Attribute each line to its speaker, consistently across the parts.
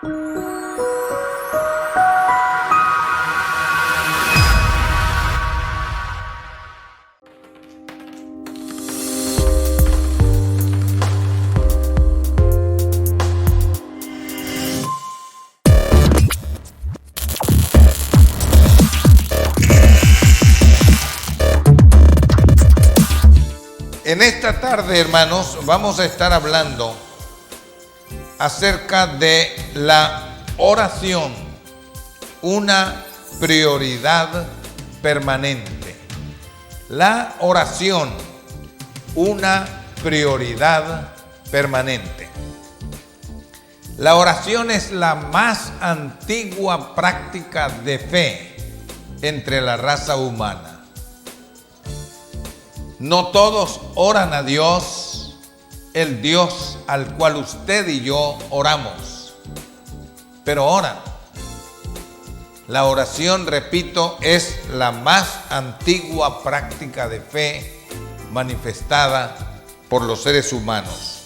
Speaker 1: En esta tarde, hermanos, vamos a estar hablando acerca de la oración, una prioridad permanente. La oración, una prioridad permanente. La oración es la más antigua práctica de fe entre la raza humana. No todos oran a Dios, el Dios al cual usted y yo oramos, pero oran. La oración, repito, es la más antigua práctica de fe manifestada por los seres humanos.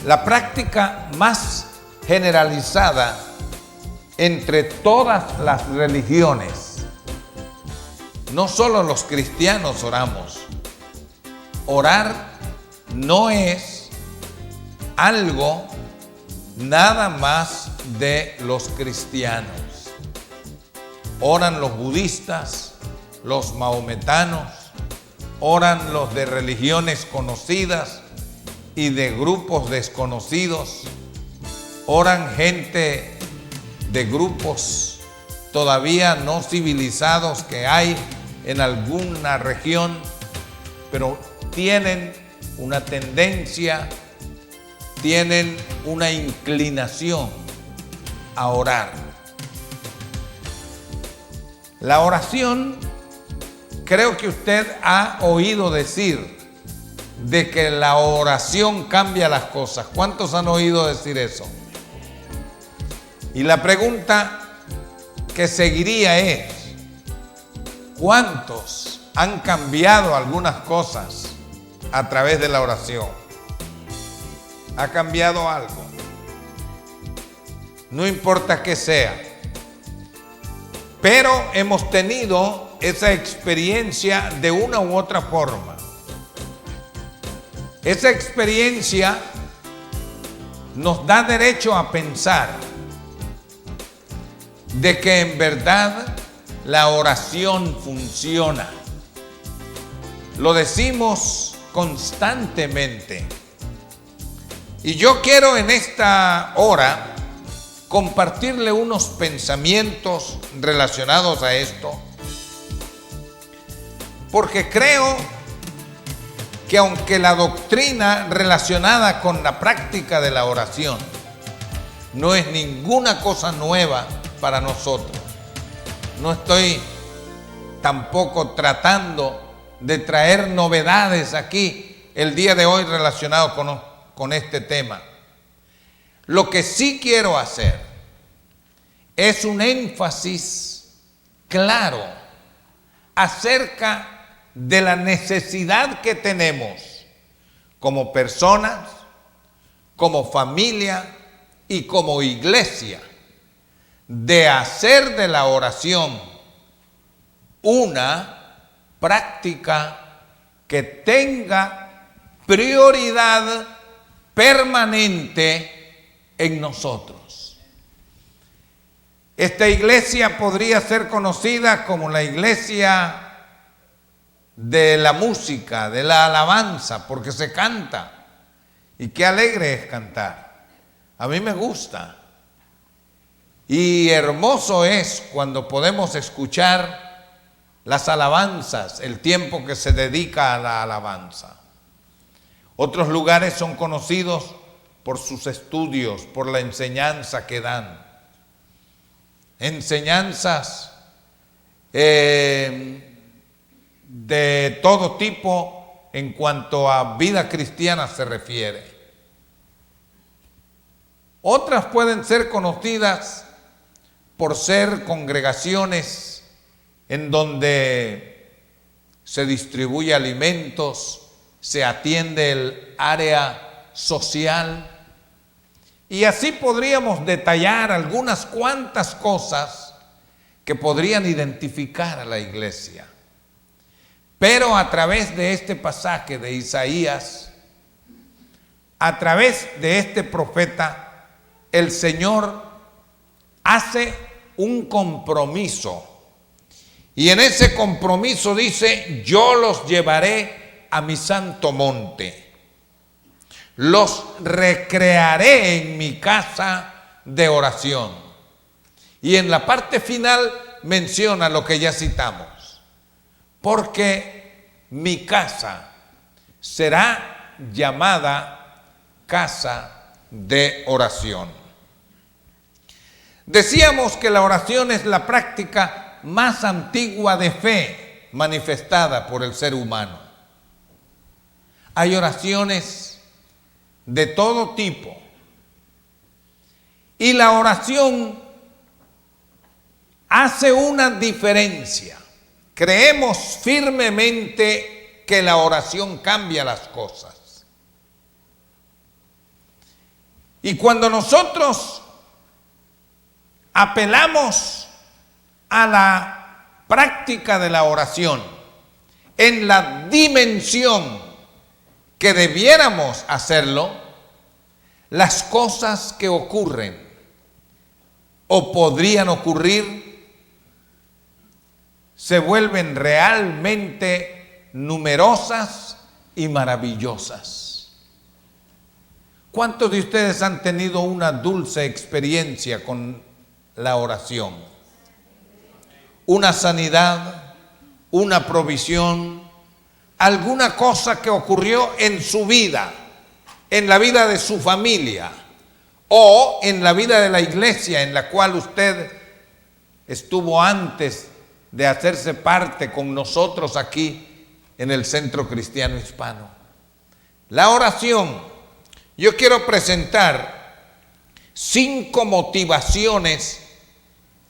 Speaker 1: La práctica más generalizada entre todas las religiones. No solo los cristianos oramos. Orar no es algo nada más de los cristianos. Oran los budistas, los mahometanos, oran los de religiones conocidas y de grupos desconocidos. Oran gente de grupos todavía no civilizados que hay en alguna región, pero tienen una tendencia, tienen una inclinación a orar. La oración, creo que usted ha oído decir de que la oración cambia las cosas. ¿Cuántos han oído decir eso? Y la pregunta que seguiría es: ¿cuántos han cambiado algunas cosas a través de la oración? ¿Ha cambiado algo? No importa qué sea, pero hemos tenido esa experiencia de una u otra forma. Esa experiencia nos da derecho a pensar de que en verdad la oración funciona. Lo decimos constantemente. Y yo quiero en esta hora compartirle unos pensamientos relacionados a esto, porque creo que aunque la doctrina relacionada con la práctica de la oración no es ninguna cosa nueva para nosotros, no estoy tampoco tratando de traer novedades aquí el día de hoy relacionado con este tema. Lo que sí quiero hacer es un énfasis claro acerca de la necesidad que tenemos como personas, como familia y como iglesia de hacer de la oración una práctica que tenga prioridad permanente en nosotros. Esta iglesia podría ser conocida como la iglesia de la música, de la alabanza, porque se canta. Y qué alegre es cantar. A mí me gusta. Y hermoso es cuando podemos escuchar las alabanzas, el tiempo que se dedica a la alabanza. Otros lugares son conocidos por sus estudios, por la enseñanza que dan. Enseñanzas de todo tipo en cuanto a vida cristiana se refiere. Otras pueden ser conocidas por ser congregaciones en donde se distribuye alimentos, se atiende el área social Y así podríamos detallar algunas cuantas cosas que podrían identificar a la iglesia. Pero a través de este pasaje de Isaías, a través de este profeta, el Señor hace un compromiso. Y en ese compromiso dice: yo los llevaré a mi santo monte, los recrearé en mi casa de oración. Y en la parte final menciona lo que ya citamos: porque mi casa será llamada casa de oración. Decíamos que la oración es la práctica más antigua de fe manifestada por el ser humano. Hay oraciones de todo tipo. Y la oración hace una diferencia. Creemos firmemente que la oración cambia las cosas. Y cuando nosotros apelamos a la práctica de la oración en la dimensión que debiéramos hacerlo, las cosas que ocurren o podrían ocurrir se vuelven realmente numerosas y maravillosas. ¿Cuántos de ustedes han tenido una dulce experiencia con la oración? Una sanidad, una provisión, alguna cosa que ocurrió en su vida, en la vida de su familia o en la vida de la iglesia en la cual usted estuvo antes de hacerse parte con nosotros aquí en el Centro Cristiano Hispano. La oración. Yo quiero presentar 5 motivaciones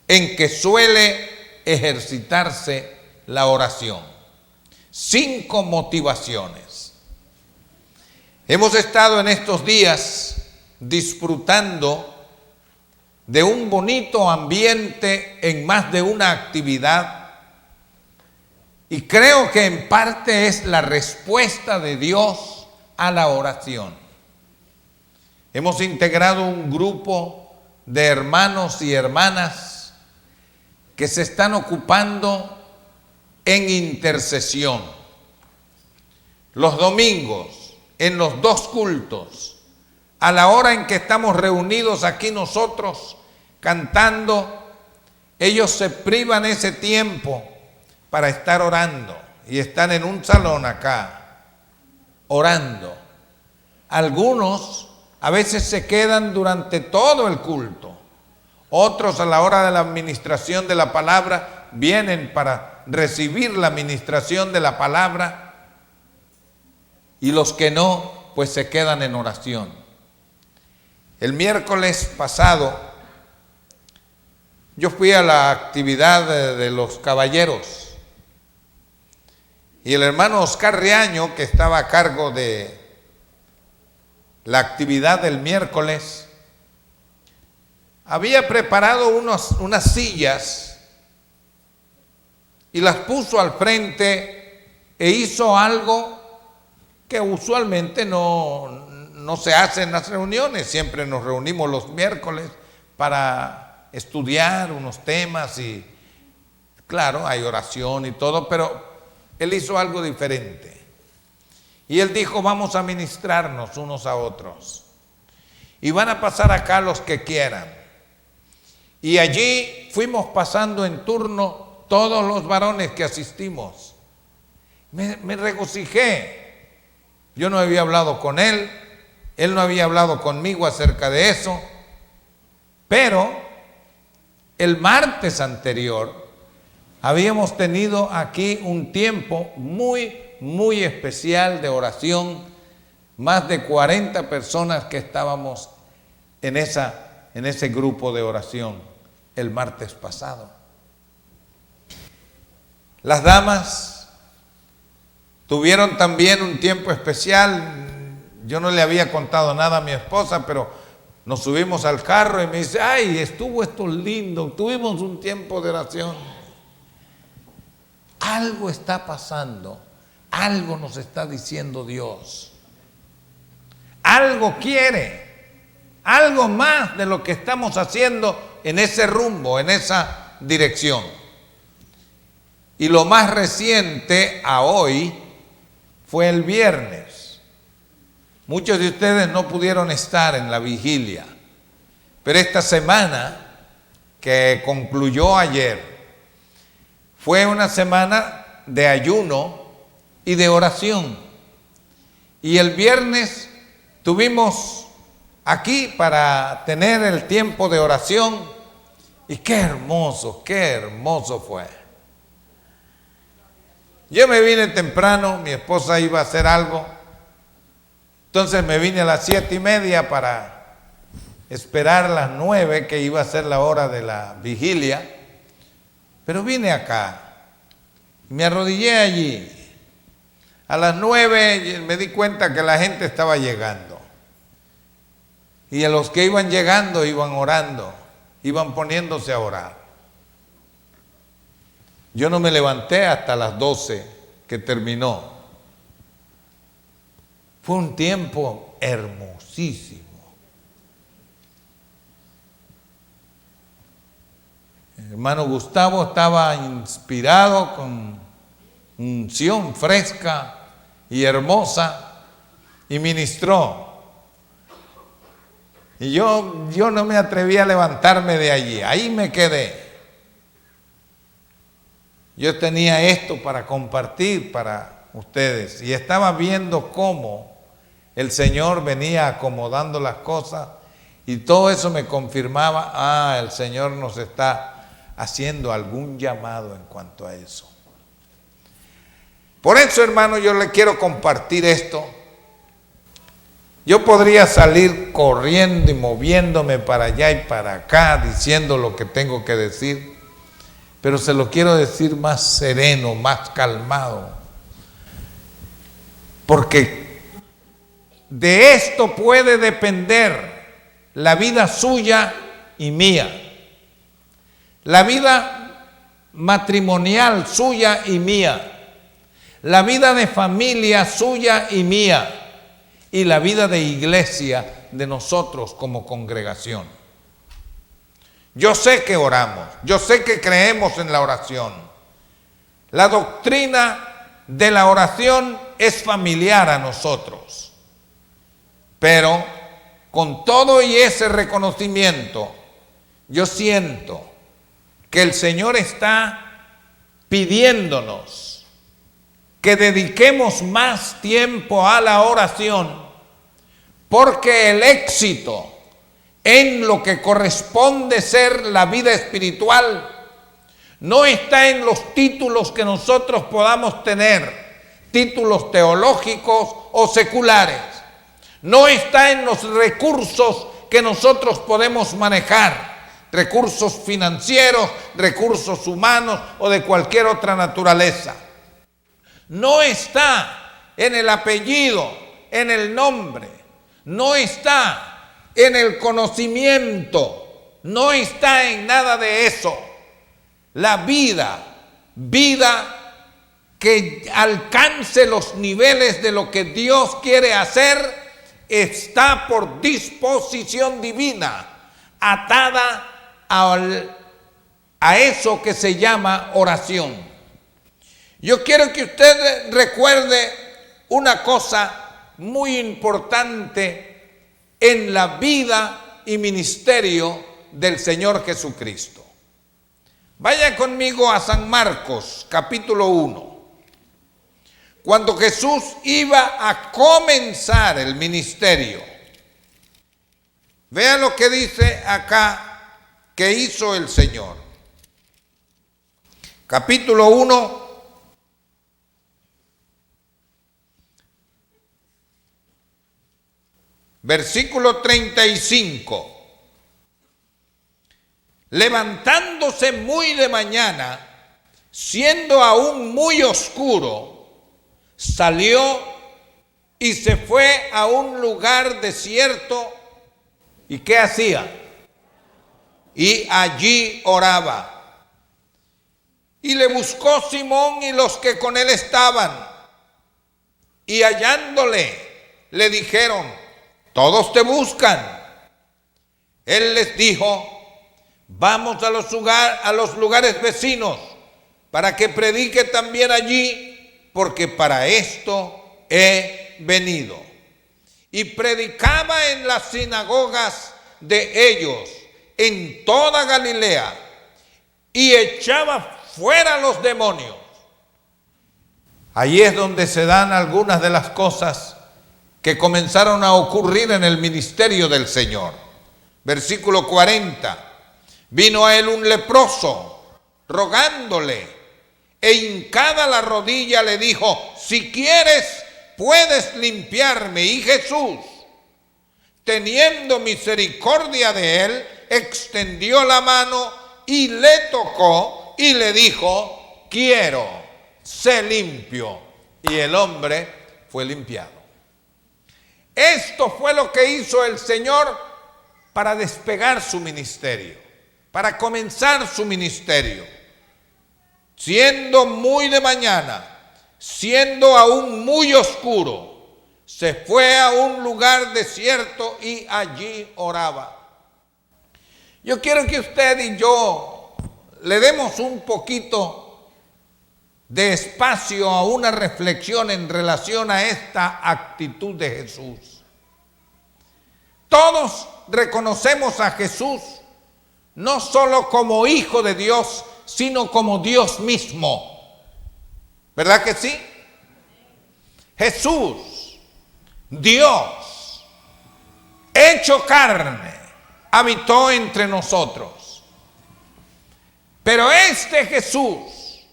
Speaker 1: en que suele ejercitarse la oración. 5 motivaciones. Hemos estado en estos días disfrutando de un bonito ambiente en más de una actividad, y creo que en parte es la respuesta de Dios a la oración. Hemos integrado un grupo de hermanos y hermanas que se están ocupando en intercesión. Los domingos, en los 2 cultos, a la hora en que estamos reunidos aquí nosotros cantando, ellos se privan ese tiempo para estar orando y están en un salón acá orando. Algunos a veces se quedan durante todo el culto. Otros a la hora de la administración de la palabra vienen para recibir la administración de la palabra, y los que no, pues se quedan en oración. El miércoles pasado yo fui a la actividad de los caballeros, y el hermano Oscar Riaño, que estaba a cargo de la actividad del miércoles, había preparado unas sillas y las puso al frente e hizo algo que usualmente no se hace en las reuniones. Siempre nos reunimos los miércoles para estudiar unos temas y claro, hay oración y todo, pero él hizo algo diferente. Y él dijo: vamos a ministrarnos unos a otros y van a pasar acá los que quieran. Y allí fuimos pasando en turno todos los varones que asistimos. Me regocijé. Yo no había hablado con él no había hablado conmigo acerca de eso, pero el martes anterior habíamos tenido aquí un tiempo muy especial de oración, más de 40 personas que estábamos en ese grupo de oración el martes pasado. Las damas tuvieron también un tiempo especial. Yo no le había contado nada a mi esposa, pero Nos subimos al carro y me dice, ay, estuvo esto lindo, tuvimos un tiempo de oración. Algo está pasando, algo nos está diciendo Dios. Algo quiere, algo más de lo que estamos haciendo en ese rumbo, en esa dirección. Y lo más reciente a hoy fue el viernes. Muchos de ustedes no pudieron estar en la vigilia, pero esta semana que concluyó ayer fue una semana de ayuno y de oración. Y el viernes tuvimos aquí para tener el tiempo de oración y qué hermoso fue. Yo me vine temprano, mi esposa iba a hacer algo, entonces me vine a las 7:30 para esperar las 9, que iba a ser la hora de la vigilia, pero vine acá, me arrodillé allí. A las 9 me di cuenta que la gente estaba llegando. Y a los que iban llegando iban orando, iban poniéndose a orar. Yo no me levanté hasta las 12 que terminó. Fue un tiempo hermosísimo. El hermano Gustavo estaba inspirado con unción fresca y hermosa y ministró. Y yo no me atreví a levantarme de allí, ahí me quedé. Yo tenía esto para compartir para ustedes y estaba viendo cómo el Señor venía acomodando las cosas y todo eso me confirmaba, el Señor nos está haciendo algún llamado en cuanto a eso. Por eso, hermano, yo le quiero compartir esto. Yo podría salir corriendo y moviéndome para allá y para acá diciendo lo que tengo que decir, pero se lo quiero decir más sereno, más calmado, porque de esto puede depender la vida suya y mía, la vida matrimonial suya y mía, la vida de familia suya y mía, y la vida de iglesia de nosotros como congregación. Yo sé que oramos, yo sé que creemos en la oración. La doctrina de la oración es familiar a nosotros, pero con todo y ese reconocimiento, yo siento que el Señor está pidiéndonos que dediquemos más tiempo a la oración, porque el éxito en lo que corresponde ser la vida espiritual no está en los títulos que nosotros podamos tener, títulos teológicos o seculares, no está en los recursos que nosotros podemos manejar, recursos financieros, recursos humanos o de cualquier otra naturaleza. No está en el apellido, en el nombre, no está en el conocimiento, no está en nada de eso. La vida que alcance los niveles de lo que Dios quiere hacer, está por disposición divina, atada a eso que se llama oración. Yo quiero que usted recuerde una cosa muy importante en la vida y ministerio del Señor Jesucristo. Vaya conmigo a San Marcos, capítulo 1. Cuando Jesús iba a comenzar el ministerio, vea lo que dice acá que hizo el Señor. Capítulo 1. Versículo 35. Levantándose muy de mañana, siendo aún muy oscuro, salió y se fue a un lugar desierto ¿Y qué hacía? Y allí oraba. Y le buscó Simón y los que con él estaban. Y hallándole, le dijeron: todos te buscan. Él les dijo: vamos a los lugares vecinos, para que predique también allí, porque para esto he venido. Y predicaba en las sinagogas de ellos, en toda Galilea, y echaba fuera los demonios. Allí es donde se dan algunas de las cosas que comenzaron a ocurrir en el ministerio del Señor. Versículo 40. Vino a él un leproso, rogándole, e hincada la rodilla le dijo: si quieres, puedes limpiarme. Y Jesús, teniendo misericordia de él, extendió la mano y le tocó y le dijo: quiero, sé limpio. Y el hombre fue limpiado. Esto fue lo que hizo el Señor para despegar su ministerio, para comenzar su ministerio. Siendo muy de mañana, siendo aún muy oscuro, se fue a un lugar desierto y allí oraba. Yo quiero que usted y yo le demos un poquito de espacio a una reflexión en relación a esta actitud de Jesús. Todos reconocemos a Jesús no solo como Hijo de Dios, sino como Dios mismo. ¿Verdad que sí? Jesús, Dios, hecho carne, habitó entre nosotros. Pero este Jesús,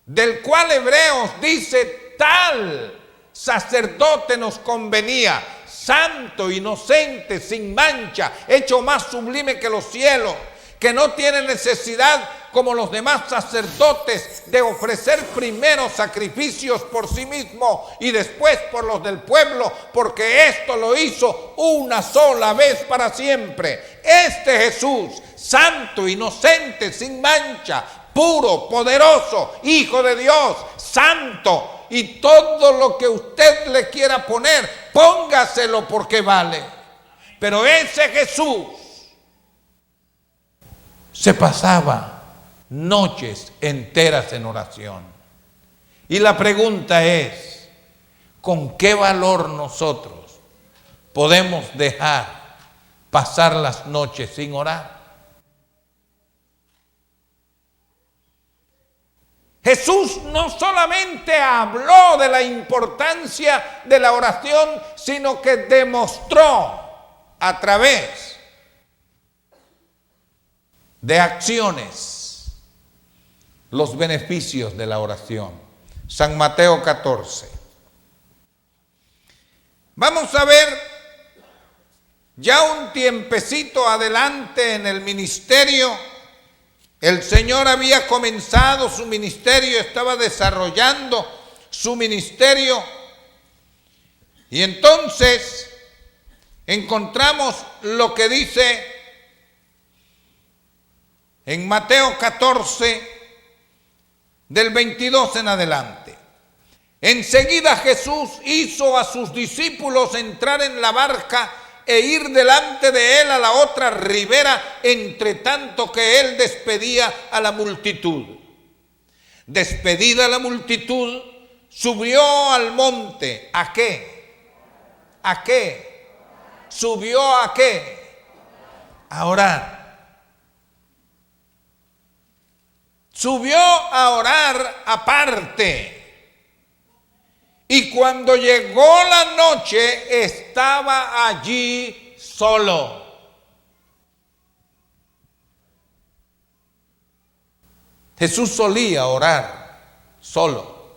Speaker 1: del cual Hebreos dice: tal sacerdote nos convenía, santo, inocente, sin mancha, hecho más sublime que los cielos, que no tiene necesidad, como los demás sacerdotes, de ofrecer primero sacrificios por sí mismo y después por los del pueblo, porque esto lo hizo una sola vez para siempre. Este Jesús, santo, inocente, sin mancha, puro, poderoso, Hijo de Dios, santo, y todo lo que usted le quiera poner, póngaselo porque vale. Pero ese Jesús se pasaba noches enteras en oración. Y la pregunta es: ¿con qué valor nosotros podemos dejar pasar las noches sin orar? Jesús no solamente habló de la importancia de la oración, sino que demostró a través de acciones los beneficios de la oración. San Mateo 14. Vamos a ver ya un tiempecito adelante en el ministerio. El Señor había comenzado su ministerio, estaba desarrollando su ministerio, y entonces encontramos lo que dice en Mateo 14, del 22 en adelante. Enseguida Jesús hizo a sus discípulos entrar en la barca e ir delante de él a la otra ribera, entre tanto que él despedía a la multitud. Despedida la multitud, subió al monte. ¿A qué? ¿A qué? ¿Subió a qué? A orar. Subió a orar aparte. Y cuando llegó la noche, estaba allí solo. Jesús solía orar solo.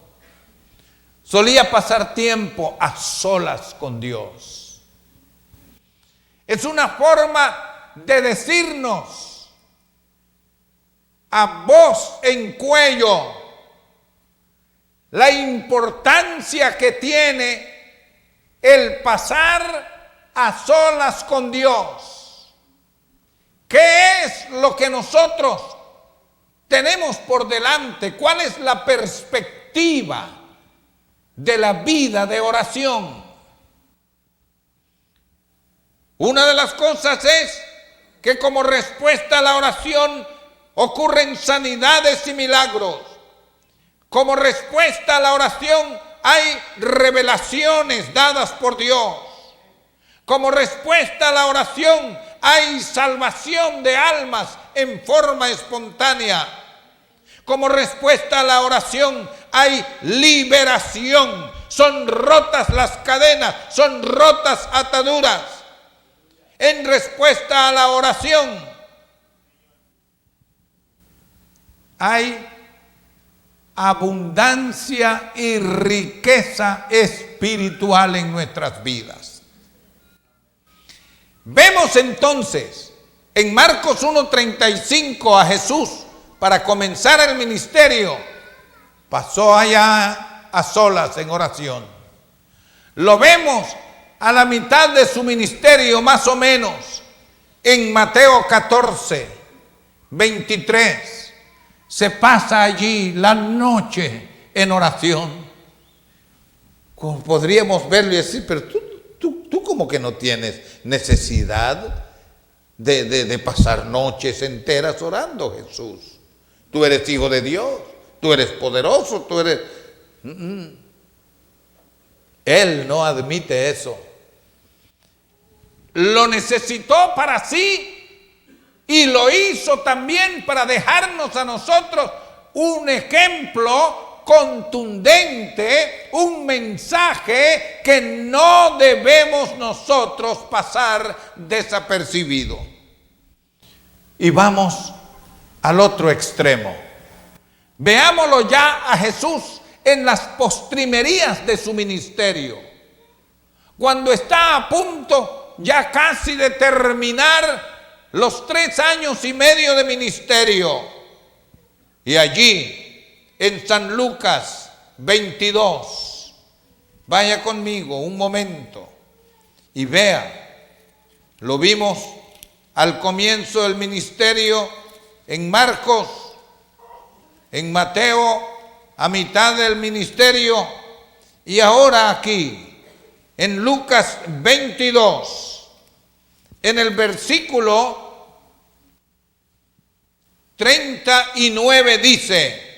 Speaker 1: Solía pasar tiempo a solas con Dios. Es una forma de decirnos a voz en cuello la importancia que tiene el pasar a solas con Dios. lo que nosotros tenemos por delante? ¿Cuál es la perspectiva de la vida de oración? Una de las cosas es que como respuesta a la oración ocurren sanidades y milagros. Como respuesta a la oración hay revelaciones dadas por Dios. Como respuesta a la oración hay salvación de almas en forma espontánea. Como respuesta a la oración hay liberación. Son rotas las cadenas, son rotas ataduras. En respuesta a la oración hay abundancia y riqueza espiritual en nuestras vidas. Vemos entonces en Marcos 1:35 a Jesús para comenzar el ministerio. Pasó allá a solas en oración. Lo vemos a la mitad de su ministerio más o menos en Mateo 14:23. Se pasa allí la noche en oración. Podríamos verlo y decir, pero tú como que no tienes necesidad de pasar noches enteras orando, Jesús. Tú eres hijo de Dios, tú eres poderoso, tú eres... Él no admite eso. Lo necesitó para sí y lo hizo también para dejarnos a nosotros un ejemplo contundente, un mensaje que no debemos nosotros pasar desapercibido. Y vamos al otro extremo. Veámoslo ya a Jesús en las postrimerías de su ministerio. Cuando está a punto ya casi de terminar los 3 años y medio de ministerio. Y allí, en San Lucas 22, vaya conmigo un momento y vea, lo vimos al comienzo del ministerio en Marcos, en Mateo, a mitad del ministerio, y ahora aquí, en Lucas 22, en el versículo 39 dice,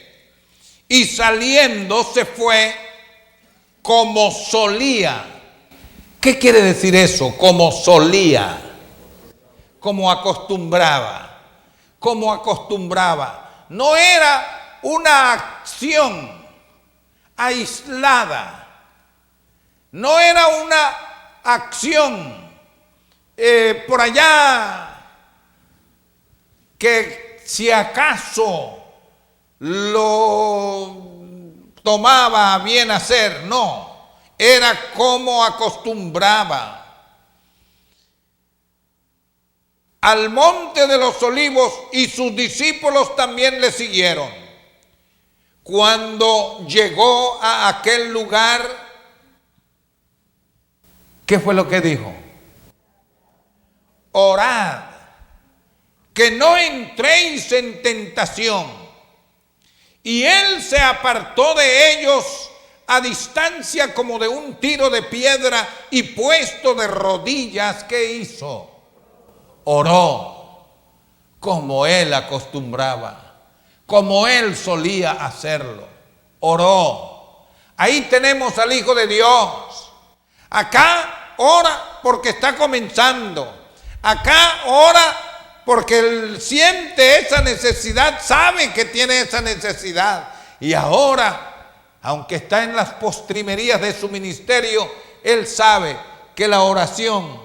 Speaker 1: y saliendo se fue como solía. ¿Qué quiere decir eso? Como solía, como acostumbraba, como acostumbraba. No era una acción aislada, no era una acción por allá que si acaso lo tomaba a bien hacer, no, era como acostumbraba. Al monte de los olivos, y sus discípulos también le siguieron. Cuando llegó a aquel lugar, ¿qué fue lo que dijo? Orad, que no entréis en tentación. Y él se apartó de ellos a distancia como de un tiro de piedra, y puesto de rodillas, ¿qué hizo? Oró como él acostumbraba, como él solía hacerlo. Oró. Ahí tenemos al Hijo de Dios. Acá ora porque está comenzando. Acá ora porque él siente esa necesidad, sabe que tiene esa necesidad. Y ahora, aunque está en las postrimerías de su ministerio, él sabe que la oración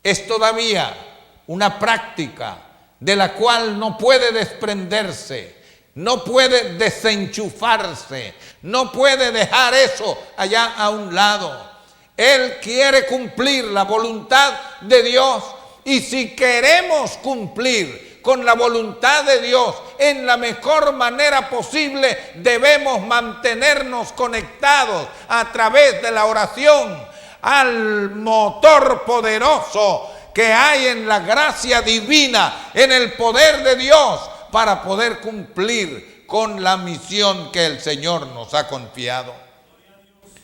Speaker 1: es todavía una práctica de la cual no puede desprenderse, no puede desenchufarse, no puede dejar eso allá a un lado. Él quiere cumplir la voluntad de Dios, y si queremos cumplir con la voluntad de Dios en la mejor manera posible, debemos mantenernos conectados a través de la oración al motor poderoso que hay en la gracia divina, en el poder de Dios, para poder cumplir con la misión que el Señor nos ha confiado.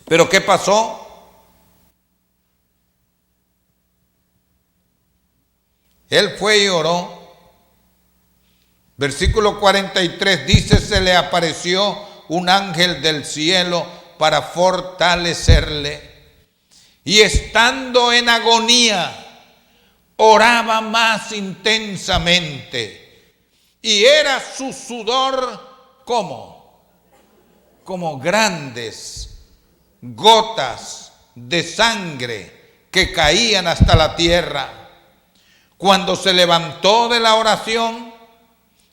Speaker 1: ¿Pero qué pasó? Él fue y oró. Versículo 43 dice: se le apareció un ángel del cielo para fortalecerle. Y estando en agonía, oraba más intensamente. Y era su sudor como grandes gotas de sangre que caían hasta la tierra. Cuando se levantó de la oración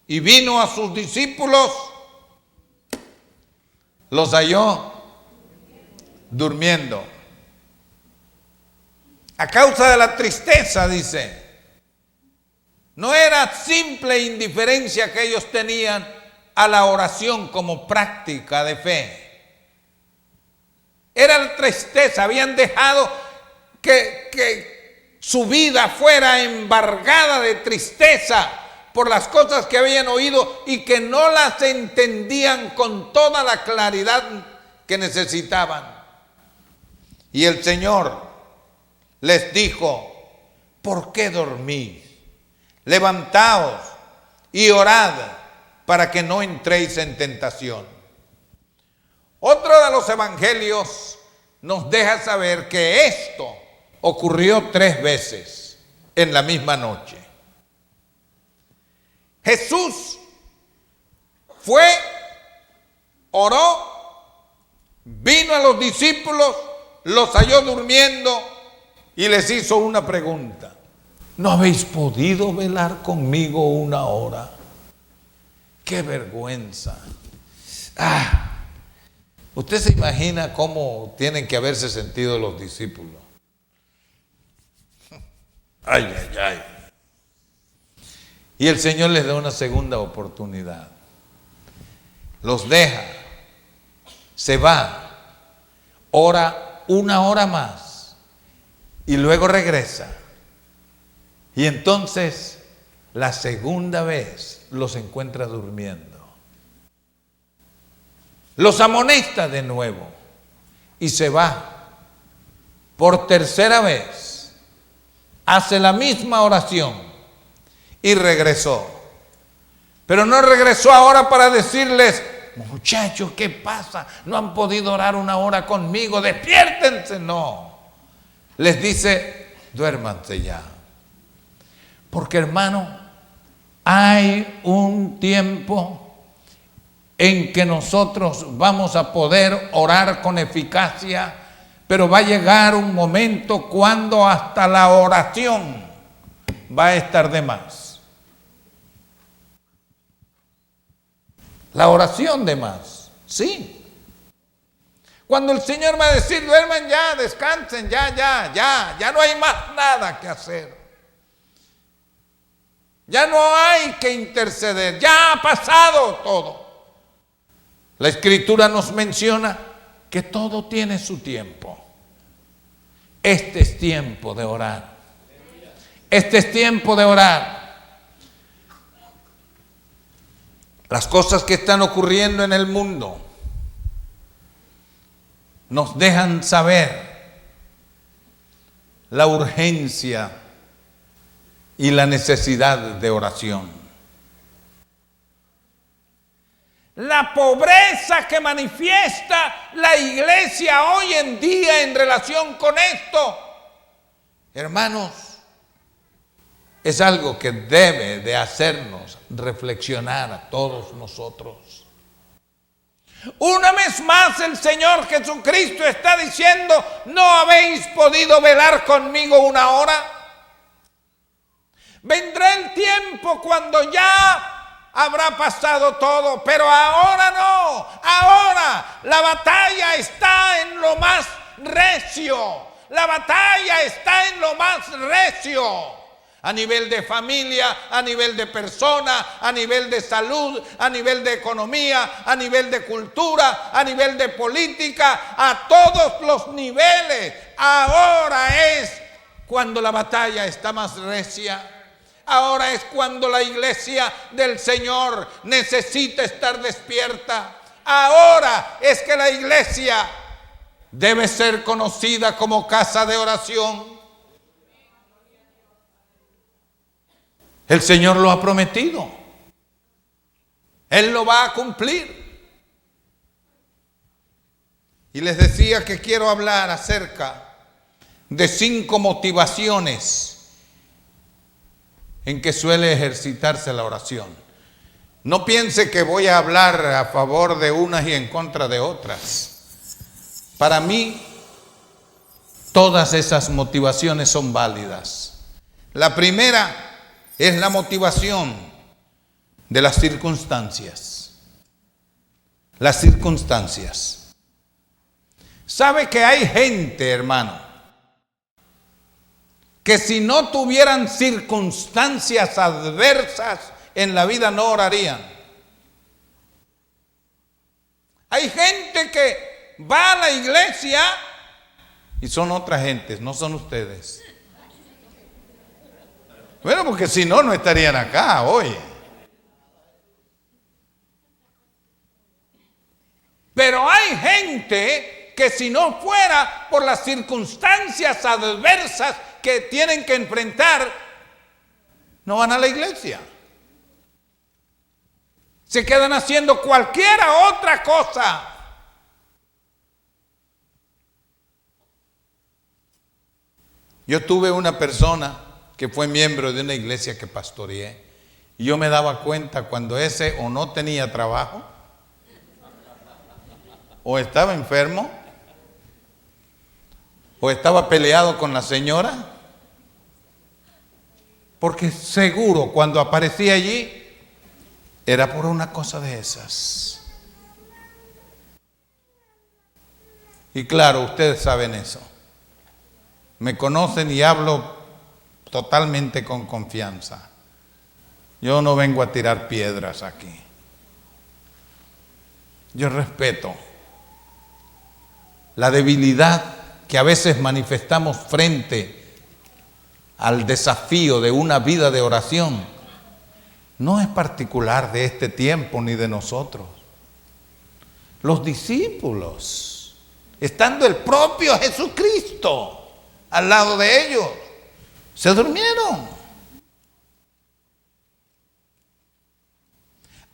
Speaker 1: y vino a sus discípulos, los halló durmiendo. A causa de la tristeza, dice. No era simple indiferencia que ellos tenían a la oración como práctica de fe. Era la tristeza. Habían dejado que su vida fuera embargada de tristeza por las cosas que habían oído y que no las entendían con toda la claridad que necesitaban. Y el Señor les dijo: ¿por qué dormís? Levantaos y orad para que no entréis en tentación. Otro de los evangelios nos deja saber que esto ocurrió 3 veces en la misma noche. Jesús fue, oró, vino a los discípulos, los halló durmiendo y les hizo una pregunta: ¿no habéis podido velar conmigo 1 hora? ¡Qué vergüenza! Usted se imagina cómo tienen que haberse sentido los discípulos. ¡Ay, ay, ay! Y el Señor les da una segunda oportunidad. Los deja, se va, ora 1 hora más y luego regresa. Y entonces la segunda vez los encuentra durmiendo. Los amonesta de nuevo y se va. Por 3ª vez hace la misma oración y regresó. Pero no regresó ahora para decirles: muchachos, ¿qué pasa? ¿No han podido orar 1 hora conmigo? Despiértense. No. Les dice: duérmanse ya. Porque, hermano, hay un tiempo en que nosotros vamos a poder orar con eficacia, pero va a llegar un momento cuando hasta la oración va a estar de más. La oración de más, sí. Cuando el Señor va a decir: duerman ya, descansen, ya no hay más nada que hacer. Ya no hay que interceder, ya ha pasado todo. La Escritura nos menciona que todo tiene su tiempo. Este es tiempo de orar. Este es tiempo de orar. Las cosas que están ocurriendo en el mundo nos dejan saber la urgencia y la necesidad de oración. La pobreza que manifiesta la iglesia hoy en día en relación con esto, hermanos, es algo que debe de hacernos reflexionar a todos nosotros. Una vez más el Señor Jesucristo está diciendo: ¿no habéis podido velar conmigo 1 hora? Vendrá el tiempo cuando ya habrá pasado todo, pero ahora no. Ahora la batalla está en lo más recio. La batalla está en lo más recio. A nivel de familia, a nivel de persona, a nivel de salud, a nivel de economía, a nivel de cultura, a nivel de política, a todos los niveles. Ahora es cuando la batalla está más recia. Ahora es cuando la iglesia del Señor necesita estar despierta. Ahora es que la iglesia debe ser conocida como casa de oración. El Señor lo ha prometido. Él lo va a cumplir. Y les decía que quiero hablar acerca de 5 motivaciones en que suele ejercitarse la oración. No piense que voy a hablar a favor de unas y en contra de otras. Para mí, todas esas motivaciones son válidas. La primera es la motivación de las circunstancias. Las circunstancias. ¿Sabe que hay gente, hermano, que si no tuvieran circunstancias adversas en la vida no orarían? Hay gente que va a la iglesia y son otras gentes, no son ustedes. Bueno, porque si no, no estarían acá hoy. Pero hay gente que si no fuera por las circunstancias adversas que tienen que enfrentar, no van a la iglesia. Se quedan haciendo cualquiera otra cosa. Yo tuve una persona que fue miembro de una iglesia que pastoreé, y yo me daba cuenta cuando ese o no tenía trabajo, o estaba enfermo, o estaba peleado con la señora, porque seguro cuando aparecía allí era por una cosa de esas. Y claro, ustedes saben eso. Me conocen y hablo totalmente con confianza. Yo no vengo a tirar piedras aquí. Yo respeto la debilidad que a veces manifestamos frente al desafío de una vida de oración. No es particular de este tiempo ni de nosotros. Los discípulos, estando el propio Jesucristo al lado de ellos, se durmieron.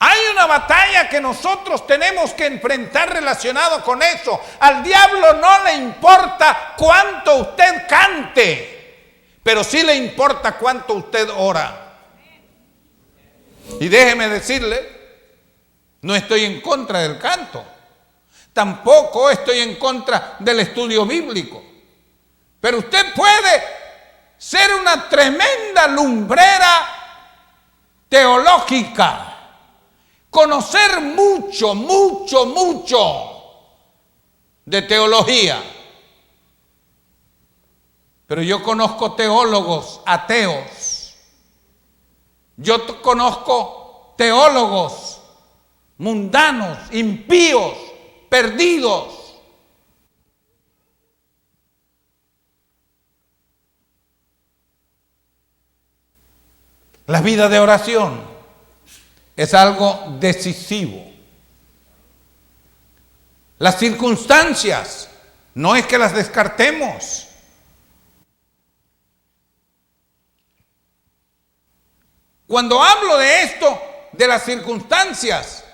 Speaker 1: Hay una batalla que nosotros tenemos que enfrentar relacionado con eso. Al diablo no le importa cuánto usted cante, pero sí le importa cuánto usted ora. Y déjeme decirle, no estoy en contra del canto, tampoco estoy en contra del estudio bíblico, pero usted puede ser una tremenda lumbrera teológica, conocer mucho de teología. Pero yo conozco teólogos ateos. Yo conozco teólogos mundanos, impíos, perdidos. La vida de oración es algo decisivo. Las circunstancias no es que las descartemos. Cuando hablo de esto, de las circunstancias,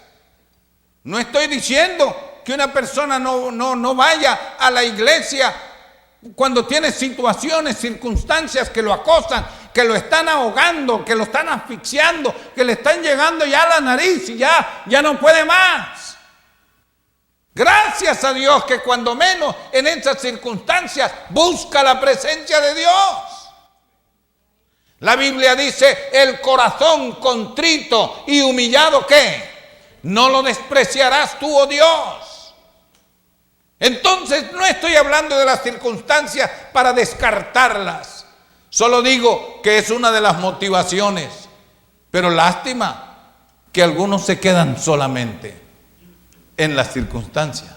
Speaker 1: no estoy diciendo que una persona no vaya a la iglesia cuando tiene situaciones, circunstancias que lo acosan, que lo están ahogando, que lo están asfixiando, que le están llegando ya a la nariz y ya no puede más. Gracias a Dios que cuando menos en esas circunstancias busca la presencia de Dios. La Biblia dice, el corazón contrito y humillado, ¿qué? No lo despreciarás tú, oh Dios. Entonces no estoy hablando de las circunstancias para descartarlas. Solo digo que es una de las motivaciones. Pero lástima que algunos se quedan solamente en las circunstancias.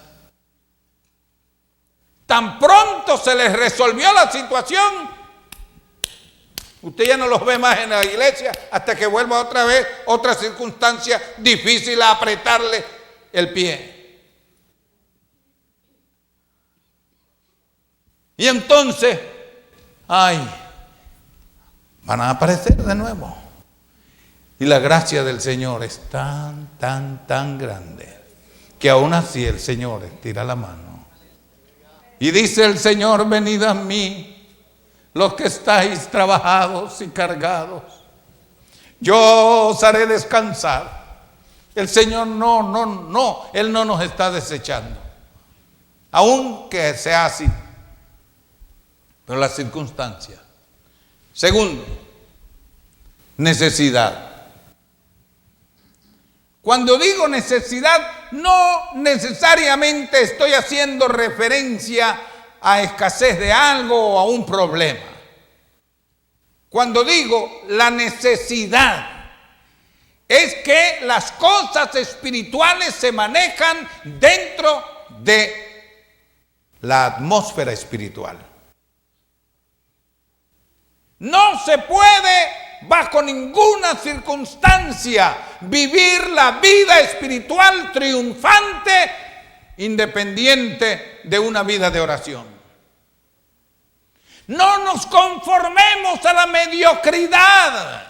Speaker 1: Tan pronto se les resolvió la situación, Usted ya no los ve más en la iglesia hasta que vuelva otra vez otra circunstancia difícil a apretarle el pie. Y entonces, van a aparecer de nuevo. Y la gracia del Señor es tan grande que aún así el Señor estira la mano. Y dice el Señor: venid a mí, los que estáis trabajados y cargados, yo os haré descansar. El Señor Él no nos está desechando, aunque sea así, pero las circunstancias. Segundo, necesidad. Cuando digo necesidad, no necesariamente estoy haciendo referencia a escasez de algo o a un problema. Cuando digo la necesidad, es que las cosas espirituales se manejan dentro de la atmósfera espiritual. No se puede bajo ninguna circunstancia vivir la vida espiritual triunfante independiente de una vida de oración. No nos conformemos a la mediocridad.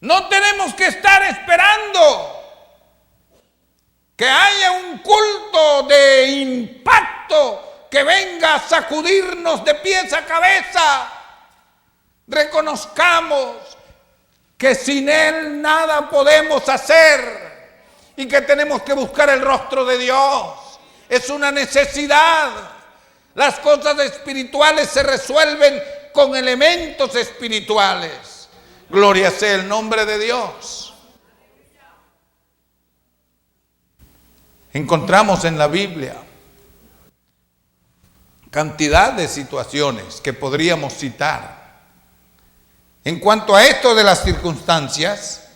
Speaker 1: No tenemos que estar esperando que haya un culto de impacto que venga a sacudirnos de pies a cabeza. Reconozcamos que sin Él nada podemos hacer y que tenemos que buscar el rostro de Dios. Es una necesidad. Las cosas espirituales se resuelven con elementos espirituales. Gloria sea el nombre de Dios. Encontramos en la Biblia cantidad de situaciones que podríamos citar. En cuanto a esto de las circunstancias,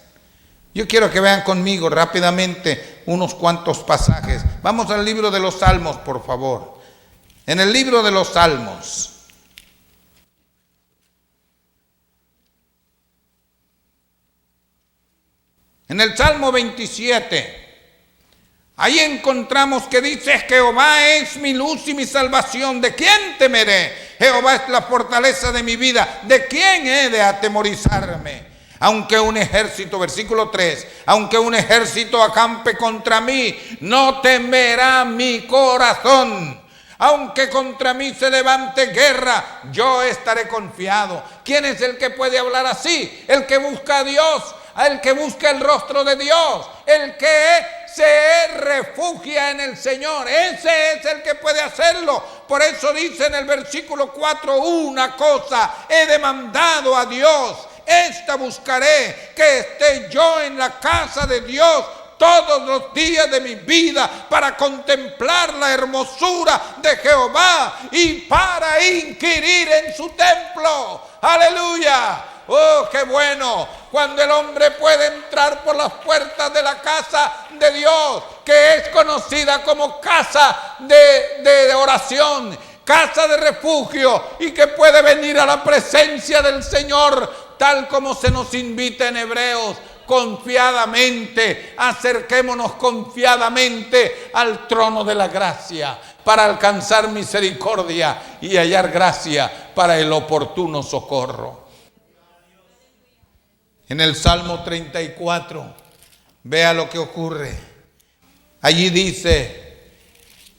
Speaker 1: yo quiero que vean conmigo rápidamente unos cuantos pasajes. Vamos al libro de los Salmos, por favor. En el libro de los Salmos, en el Salmo 27, ahí encontramos que dice: Jehová es mi luz y mi salvación, ¿de quién temeré? Jehová es la fortaleza de mi vida, ¿de quién he de atemorizarme? Aunque un ejército, versículo 3, aunque un ejército acampe contra mí, no temerá mi corazón. Aunque contra mí se levante guerra, yo estaré confiado. ¿Quién es el que puede hablar así? El que busca a Dios, el que busca el rostro de Dios, el que se refugia en el Señor. Ese es el que puede hacerlo. Por eso dice en el versículo 4: una cosa he demandado a Dios, esta buscaré, que esté yo en la casa de Dios todos los días de mi vida, para contemplar la hermosura de Jehová y para inquirir en su templo. ¡Aleluya! ¡Oh, qué bueno! Cuando el hombre puede entrar por las puertas de la casa de Dios, que es conocida como casa de oración, casa de refugio, y que puede venir a la presencia del Señor, tal como se nos invita en Hebreos: confiadamente, acerquémonos confiadamente al trono de la gracia, para alcanzar misericordia y hallar gracia para el oportuno socorro. En el Salmo 34, vea lo que ocurre. Allí dice,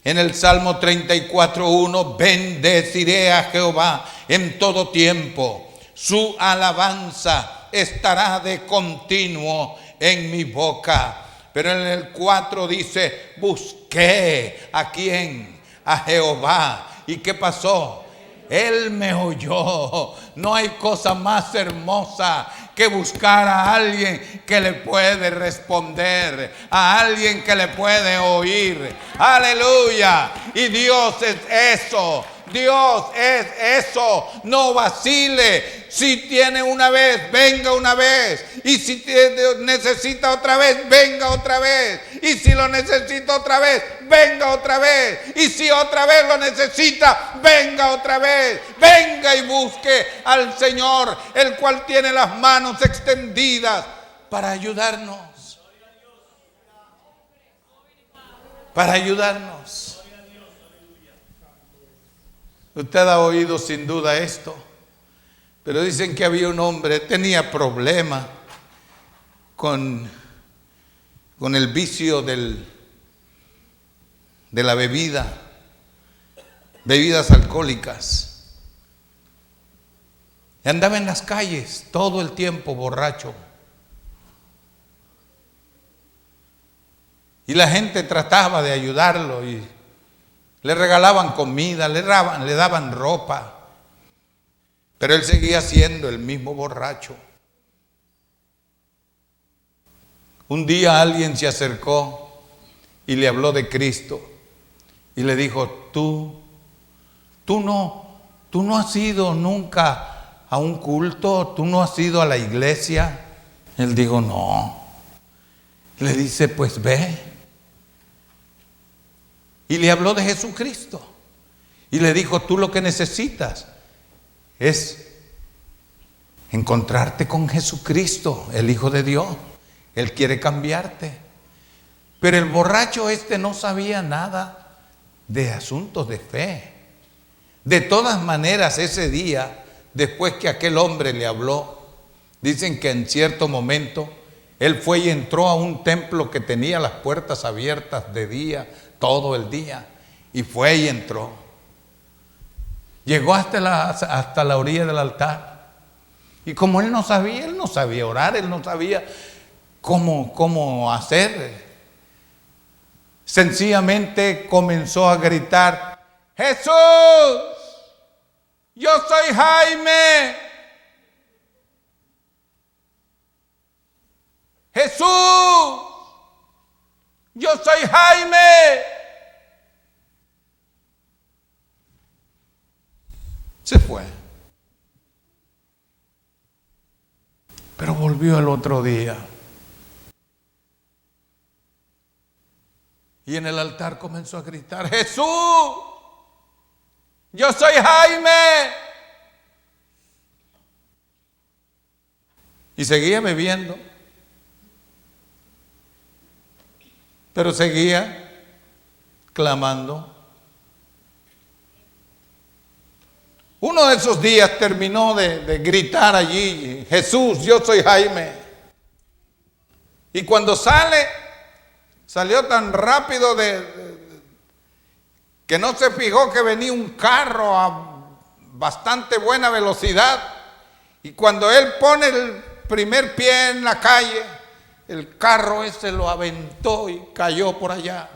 Speaker 1: en el Salmo 34:1: bendeciré a Jehová en todo tiempo, su alabanza estará de continuo en mi boca. Pero en el 4 dice: busqué ¿a quién? A Jehová. ¿Y qué pasó? Él me oyó. No hay cosa más hermosa que buscar a alguien que le puede responder, a alguien que le puede oír. Aleluya. Y Dios es eso. Dios es eso, no vacile. Si tiene una vez, venga una vez. Y si necesita otra vez, venga otra vez. Y si lo necesita otra vez, venga otra vez. Y si otra vez lo necesita, venga otra vez. Venga y busque al Señor, el cual tiene las manos extendidas para ayudarnos. Para ayudarnos. Usted ha oído sin duda esto, pero dicen que había un hombre, tenía problemas con el vicio de la bebidas alcohólicas. Y andaba en las calles todo el tiempo borracho. Y la gente trataba de ayudarlo y le regalaban comida, le daban ropa, pero él seguía siendo el mismo borracho. Un día alguien se acercó y le habló de Cristo y le dijo: tú no has ido nunca a un culto, tú no has ido a la iglesia. Él dijo: no. Le dice: pues ve. Y le habló de Jesucristo. Y le dijo: tú lo que necesitas es encontrarte con Jesucristo, el Hijo de Dios. Él quiere cambiarte. Pero el borracho no sabía nada de asuntos de fe. De todas maneras, ese día, después que aquel hombre le habló, dicen que en cierto momento él fue y entró a un templo que tenía las puertas abiertas de día, todo el día, y fue y entró. Llegó hasta la orilla del altar, y como él no sabía orar, él no sabía cómo hacer. Sencillamente comenzó a gritar: Jesús, yo soy Jaime. Jesús, yo soy Jaime. Se fue. Pero volvió el otro día. Y en el altar comenzó a gritar: Jesús, yo soy Jaime. Y seguía bebiendo. Pero seguía clamando. Uno de esos días terminó de gritar allí: Jesús, yo soy Jaime. Y cuando salió tan rápido que no se fijó que venía un carro a bastante buena velocidad. Y cuando él pone el primer pie en la calle, el carro ese lo aventó y cayó por allá.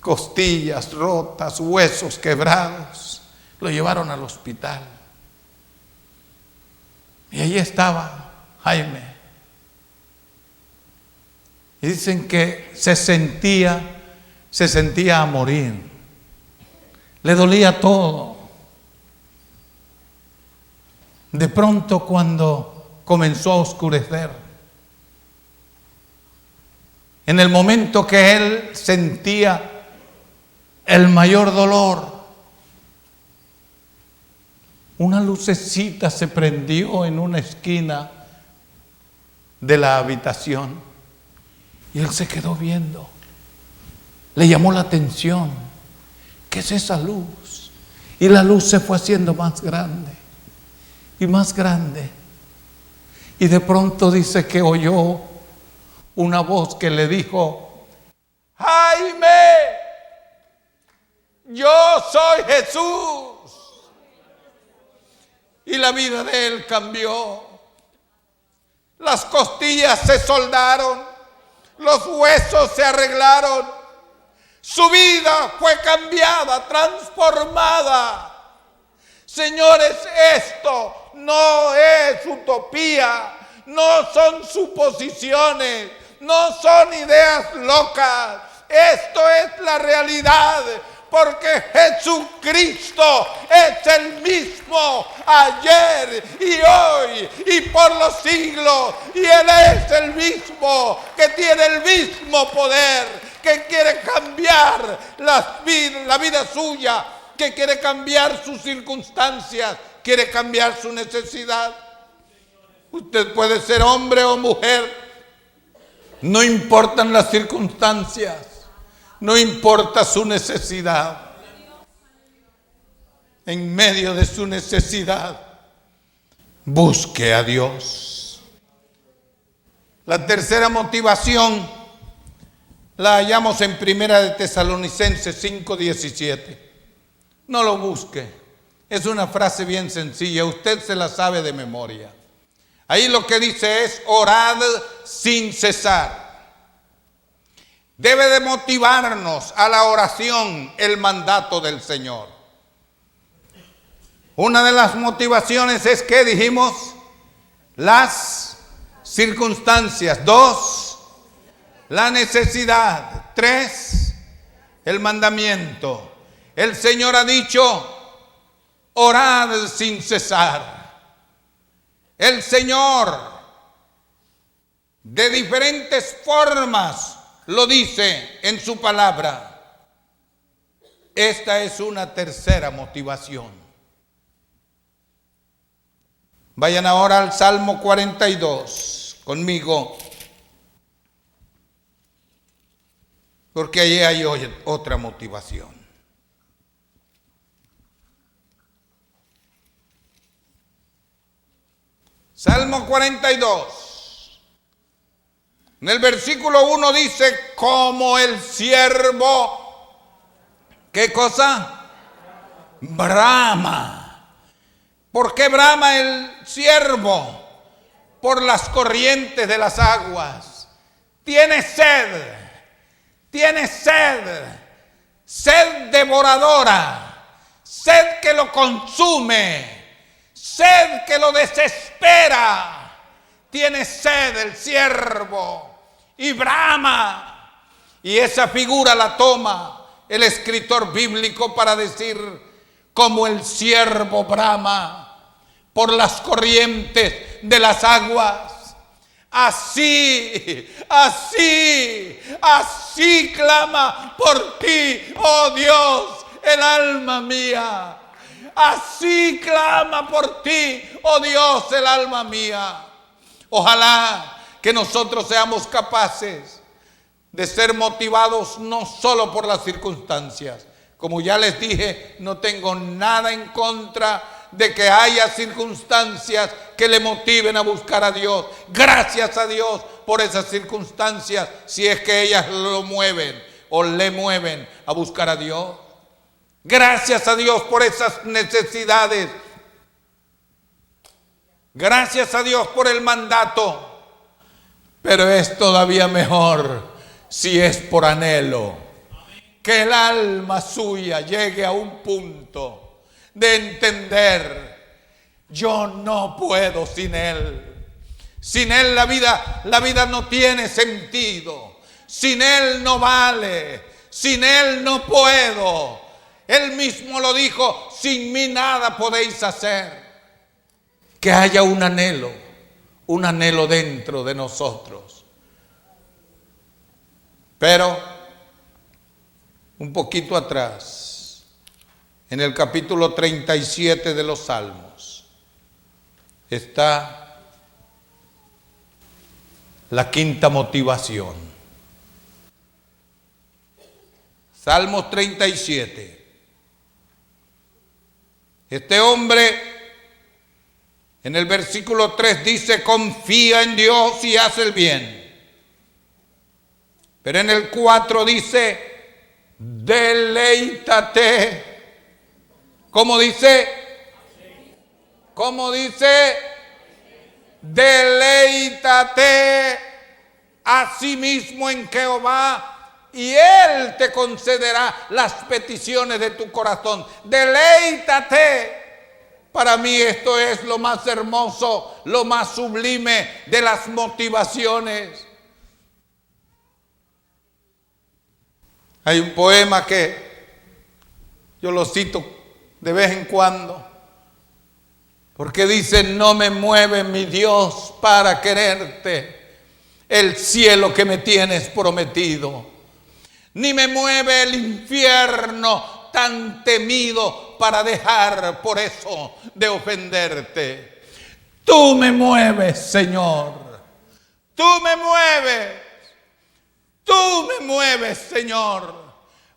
Speaker 1: Costillas rotas, huesos quebrados. Lo llevaron al hospital. Y ahí estaba Jaime. Y dicen que se sentía a morir. Le dolía todo. De pronto, cuando comenzó a oscurecer, en el momento que él sentía el mayor dolor, una lucecita se prendió en una esquina de la habitación y él se quedó viendo. Le llamó la atención: ¿qué es esa luz? Y la luz se fue haciendo más grande y más grande. Y de pronto dice que oyó una voz que le dijo: Jaime, yo soy Jesús. Y la vida de él cambió. Las costillas se soldaron, los huesos se arreglaron. Su vida fue cambiada, transformada. Señores, esto no es utopía, no son suposiciones, no son ideas locas. Esto es la realidad. porque Jesucristo es el mismo ayer y hoy y por los siglos. Y Él es el mismo, que tiene el mismo poder, que quiere cambiar la vida suya, que quiere cambiar sus circunstancias, quiere cambiar su necesidad. Usted puede ser hombre o mujer, no importan las circunstancias, no importa su necesidad. En medio de su necesidad, busque a Dios. La tercera motivación la hallamos en Primera de Tesalonicenses 5:17. No lo busque. Es una frase bien sencilla, usted se la sabe de memoria. Ahí lo que dice es: orad sin cesar. Debe de motivarnos a la oración el mandato del Señor. Una de las motivaciones es que dijimos las circunstancias. 2, la necesidad. 3, el mandamiento. El Señor ha dicho: orad sin cesar. El Señor de diferentes formas lo dice en su palabra. Esta es una tercera motivación. Vayan ahora al Salmo 42 conmigo, porque allí hay otra motivación. Salmo 42. En el versículo 1 dice: como el siervo, ¿qué cosa? Brama. ¿Por qué brama el siervo? Por las corrientes de las aguas. Tiene sed, sed devoradora, sed que lo consume, sed que lo desespera. Tiene sed el siervo y brama. Y esa figura la toma el escritor bíblico para decir: como el siervo brama por las corrientes de las aguas, así clama por ti, oh Dios, el alma mía. Así clama por ti, oh Dios, el alma mía. Ojalá que nosotros seamos capaces de ser motivados no solo por las circunstancias. Como ya les dije, no tengo nada en contra de que haya circunstancias que le motiven a buscar a Dios. Gracias a Dios por esas circunstancias, si es que ellas lo mueven o le mueven a buscar a Dios. Gracias a Dios por esas necesidades. Gracias a Dios por el mandato. Pero es todavía mejor si es por anhelo. Que el alma suya llegue a un punto de entender: yo no puedo sin Él. Sin Él la vida no tiene sentido. Sin Él no vale. Sin Él no puedo. Él mismo lo dijo: sin mí nada podéis hacer. Que haya un anhelo dentro de nosotros. Pero un poquito atrás, en el capítulo 37 de los Salmos, está la quinta motivación. Salmos 37. Este hombre en el versículo 3 dice: confía en Dios y haz el bien. Pero en el 4 dice: deleítate. ¿Cómo dice? ¿Cómo dice? Deleítate a sí mismo en Jehová, y Él te concederá las peticiones de tu corazón. Deleítate. Para mí esto es lo más hermoso, lo más sublime de las motivaciones. Hay un poema que Yo lo cito de vez en cuando, porque dice: no me mueve mi Dios para quererte el cielo que me tienes prometido, ni me mueve el infierno tan temido para dejar por eso de ofenderte. Tú me mueves, Señor. Tú me mueves, Señor.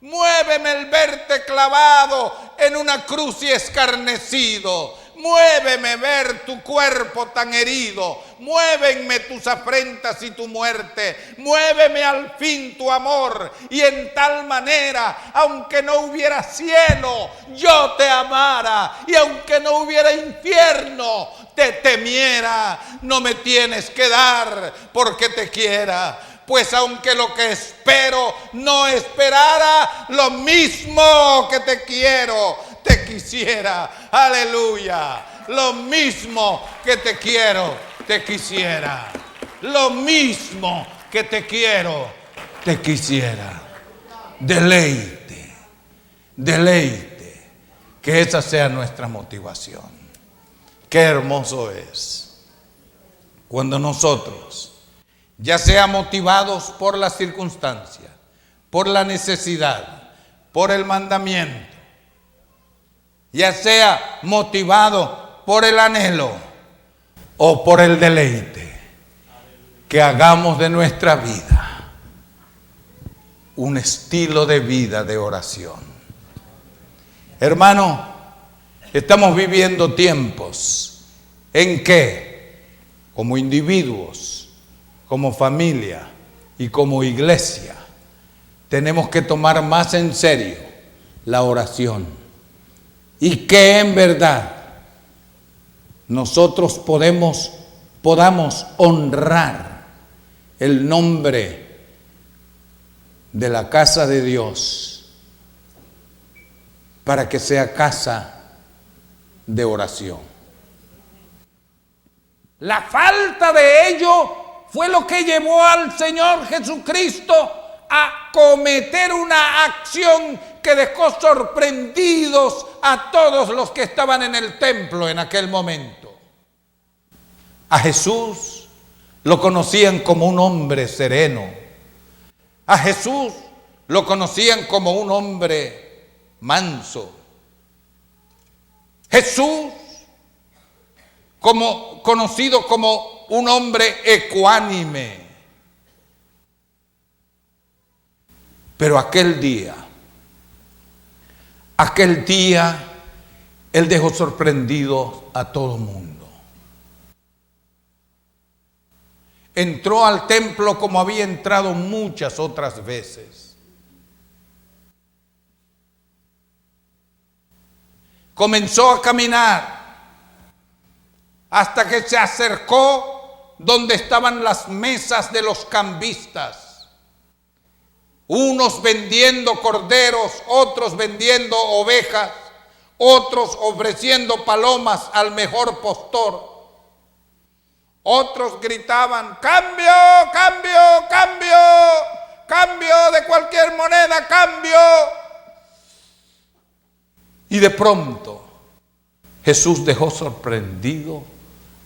Speaker 1: Muéveme el verte clavado en una cruz y escarnecido. Muéveme ver tu cuerpo tan herido. Muévenme tus afrentas y tu muerte. Muéveme al fin tu amor. Y en tal manera, aunque no hubiera cielo, yo te amara. Y aunque no hubiera infierno, te temiera. No me tienes que dar porque te quiera. Pues aunque lo que espero no esperara, lo mismo que te quiero, te quisiera. Aleluya. Lo mismo que te quiero, te quisiera. Lo mismo que te quiero, te quisiera. Deleite, deleite. Que esa sea nuestra motivación. Qué hermoso es cuando nosotros, ya sea motivados por la circunstancia, por la necesidad, por el mandamiento, ya sea motivado por el anhelo o por el deleite, que hagamos de nuestra vida un estilo de vida de oración. Hermano, estamos viviendo tiempos en que, como individuos, como familia y como iglesia, tenemos que tomar más en serio la oración, y que en verdad nosotros podamos honrar el nombre de la casa de Dios para que sea casa de oración. La falta de ello fue lo que llevó al Señor Jesucristo a cometer una acción que dejó sorprendidos a todos los que estaban en el templo en aquel momento. A Jesús lo conocían como un hombre sereno. A Jesús lo conocían como un hombre manso. Jesús conocido como un hombre ecuánime. Pero aquel día, Él dejó sorprendido a todo el mundo. Entró al templo como había entrado muchas otras veces. Comenzó a caminar hasta que se acercó donde estaban las mesas de los cambistas. Unos vendiendo corderos, otros vendiendo ovejas, otros ofreciendo palomas al mejor postor. Otros gritaban: cambio, cambio, cambio, cambio de cualquier moneda, cambio. Y de pronto Jesús dejó sorprendido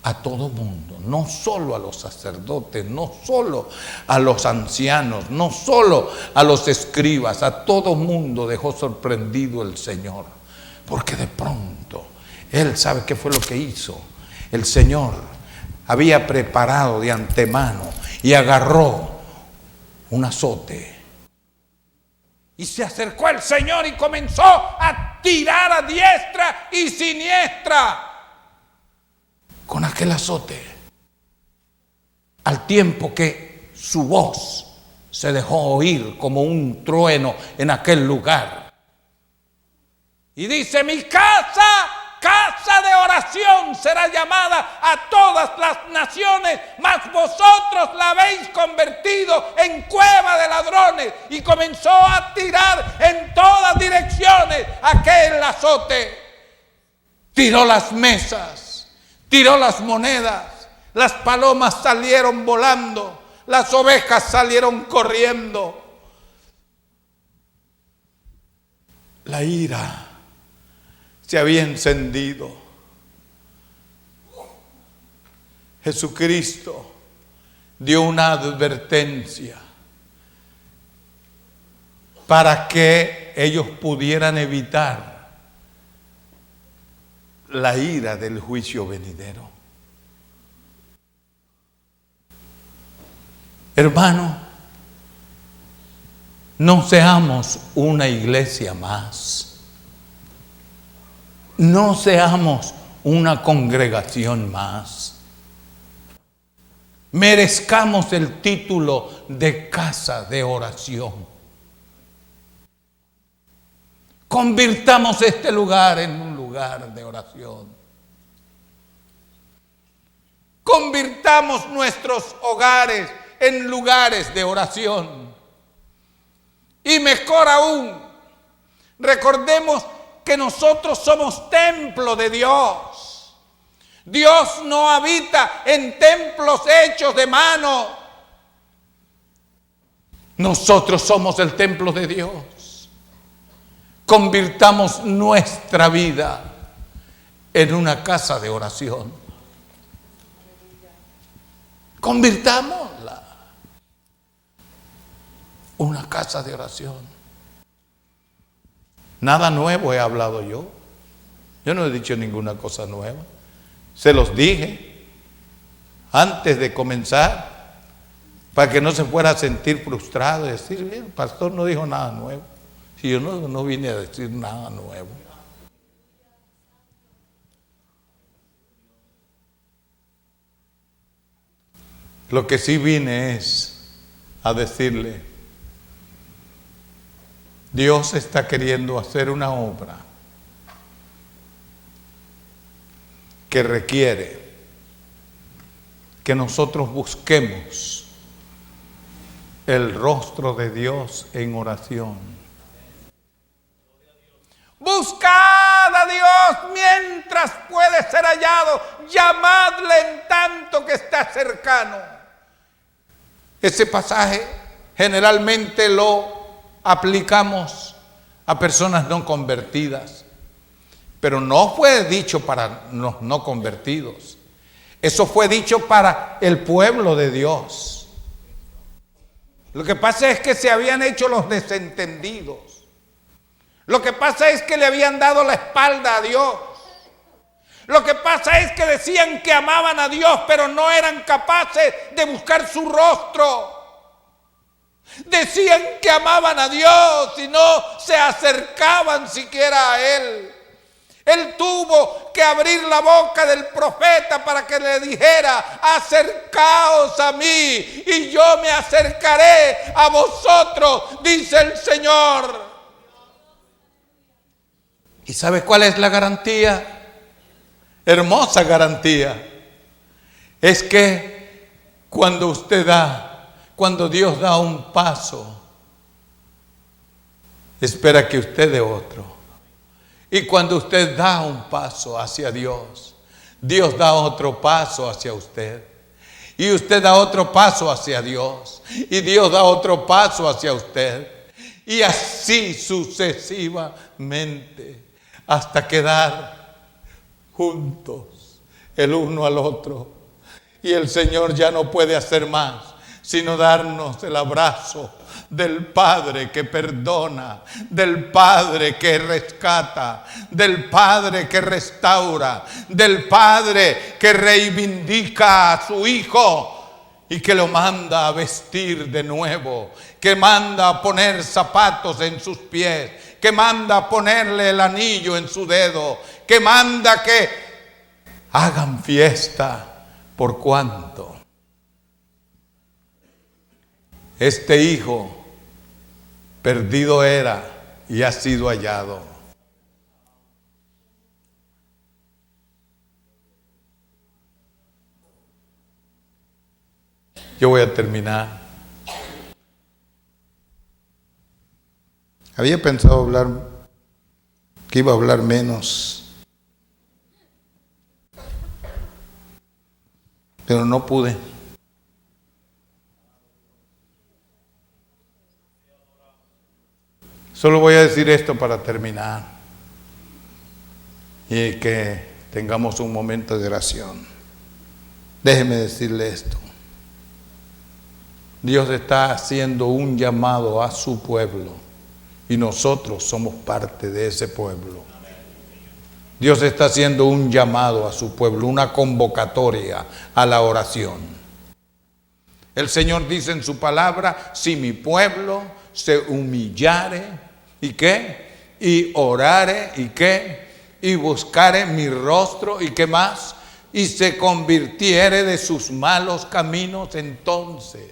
Speaker 1: a todo mundo, no solo a los sacerdotes, no solo a los ancianos, no solo a los escribas, a todo mundo dejó sorprendido el Señor, porque de pronto Él sabe qué fue lo que hizo. El Señor había preparado de antemano y agarró un azote. Y se acercó el Señor y comenzó a tirar a diestra y siniestra con aquel azote, al tiempo que su voz se dejó oír como un trueno en aquel lugar. Y dice: mi casa, casa de oración será llamada a todas las naciones, mas vosotros la habéis convertido en cueva de ladrones. Y comenzó a tirar en todas direcciones aquel azote. Tiró las mesas, tiró las monedas, las palomas salieron volando, las ovejas salieron corriendo. La ira
Speaker 2: se había encendido. Jesucristo dio una advertencia para que ellos pudieran evitar la ira del juicio venidero. Hermano, no seamos una iglesia más. No seamos una congregación más. Merezcamos el título de casa de oración. Convirtamos este lugar en un lugar de oración. Convirtamos nuestros hogares en lugares de oración. Y mejor aún, recordemos que nosotros somos templo de Dios. Dios no habita en templos hechos de mano. Nosotros somos el templo de Dios. Convirtamos nuestra vida en una casa de oración. Convirtámosla una casa de oración. Nada nuevo he hablado yo. Yo no he dicho ninguna cosa nueva. Se los dije antes de comenzar para que no se fuera a sentir frustrado y decir, el pastor no dijo nada nuevo. Si yo no vine a decir nada nuevo. Lo que sí vine es a decirle, Dios está queriendo hacer una obra que requiere que nosotros busquemos el rostro de Dios en oración. Buscad a Dios mientras puede ser hallado, llamadle en tanto que está cercano. Ese pasaje generalmente lo aplicamos a personas no convertidas, pero no fue dicho para los no convertidos. Eso fue dicho para el pueblo de Dios. Lo que pasa es que se habían hecho los desentendidos. Lo que pasa es que le habían dado la espalda a Dios. Lo que pasa es que decían que amaban a Dios, pero no eran capaces de buscar su rostro. Decían que amaban a Dios y no se acercaban siquiera a Él. Él tuvo que abrir la boca del profeta para que le dijera, acercaos a mí y yo me acercaré a vosotros, dice el Señor. ¿Y sabe cuál es la garantía? Hermosa garantía. Es que cuando Dios da un paso, espera que usted dé otro. Y cuando usted da un paso hacia Dios, Dios da otro paso hacia usted. Y usted da otro paso hacia Dios. Y Dios da otro paso hacia usted. Y así sucesivamente, hasta quedar juntos el uno al otro. Y el Señor ya no puede hacer más sino darnos el abrazo del Padre que perdona, del Padre que rescata, del Padre que restaura, del Padre que reivindica a su Hijo y que lo manda a vestir de nuevo, que manda a poner zapatos en sus pies, que manda a ponerle el anillo en su dedo, que manda que hagan fiesta por cuanto este hijo perdido era y ha sido hallado. Yo voy a terminar. Había pensado que iba a hablar menos, pero no pude. Solo voy a decir esto para terminar. y que tengamos un momento de oración. Déjeme decirle esto. Dios está haciendo un llamado a su pueblo y nosotros somos parte de ese pueblo. Dios está haciendo un llamado a su pueblo, una convocatoria a la oración. El Señor dice en su palabra: si mi pueblo se humillare, ¿y qué? Y orare, ¿y qué? Y buscare mi rostro, ¿y qué más? Y se convirtiere de sus malos caminos, entonces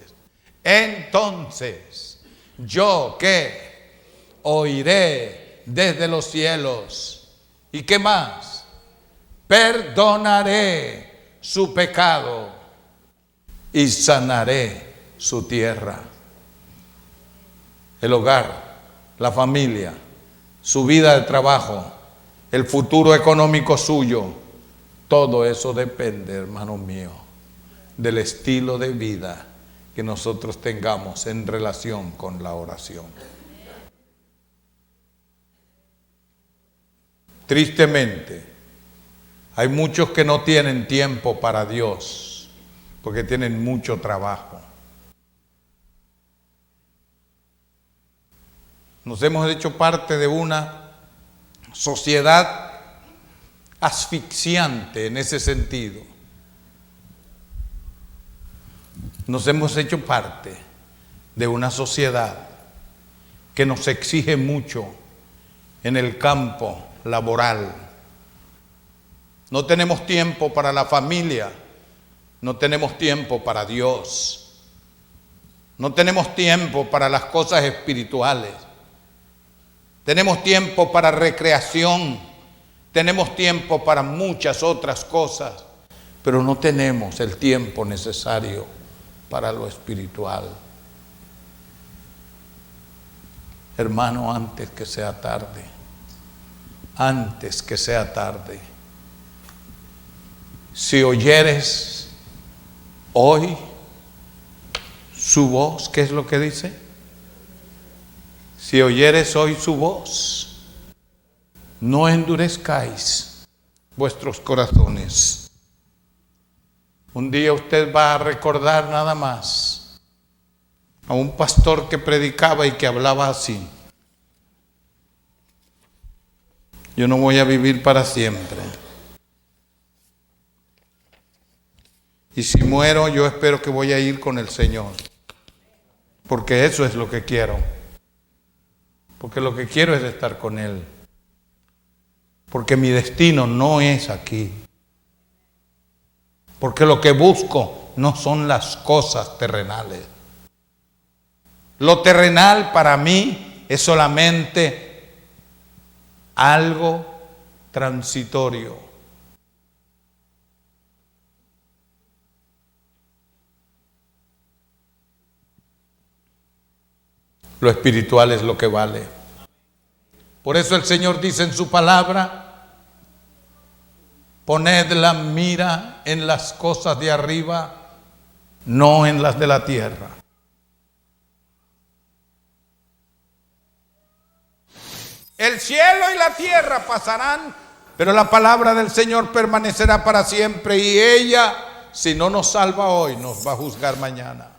Speaker 2: yo, ¿qué? Oiré desde los cielos. ¿Y qué más? Perdonaré su pecado y sanaré su tierra. El hogar, la familia, su vida de trabajo, el futuro económico suyo, todo eso depende, hermano mío, del estilo de vida que nosotros tengamos en relación con la oración. Tristemente, hay muchos que no tienen tiempo para Dios porque tienen mucho trabajo. Nos hemos hecho parte de una sociedad asfixiante en ese sentido. Nos hemos hecho parte de una sociedad que nos exige mucho en el campo laboral. No tenemos tiempo para la familia, no tenemos tiempo para Dios, no tenemos tiempo para las cosas espirituales, tenemos tiempo para recreación, tenemos tiempo para muchas otras cosas, pero no tenemos el tiempo necesario para lo espiritual. Hermano, antes que sea tarde, si oyeres hoy su voz, ¿qué es lo que dice? Si oyeres hoy su voz, no endurezcáis vuestros corazones. Un día usted va a recordar nada más a un pastor que predicaba y que hablaba así: yo no voy a vivir para siempre. Y si muero, yo espero que voy a ir con el Señor. Porque eso es lo que quiero. Porque lo que quiero es estar con Él. Porque mi destino no es aquí. Porque lo que busco no son las cosas terrenales. Lo terrenal para mí es solamente algo transitorio. Lo espiritual es lo que vale. Por eso el Señor dice en su palabra: poned la mira en las cosas de arriba, no en las de la tierra. El cielo y la tierra pasarán, pero la palabra del Señor permanecerá para siempre, y ella, si no nos salva hoy, nos va a juzgar mañana.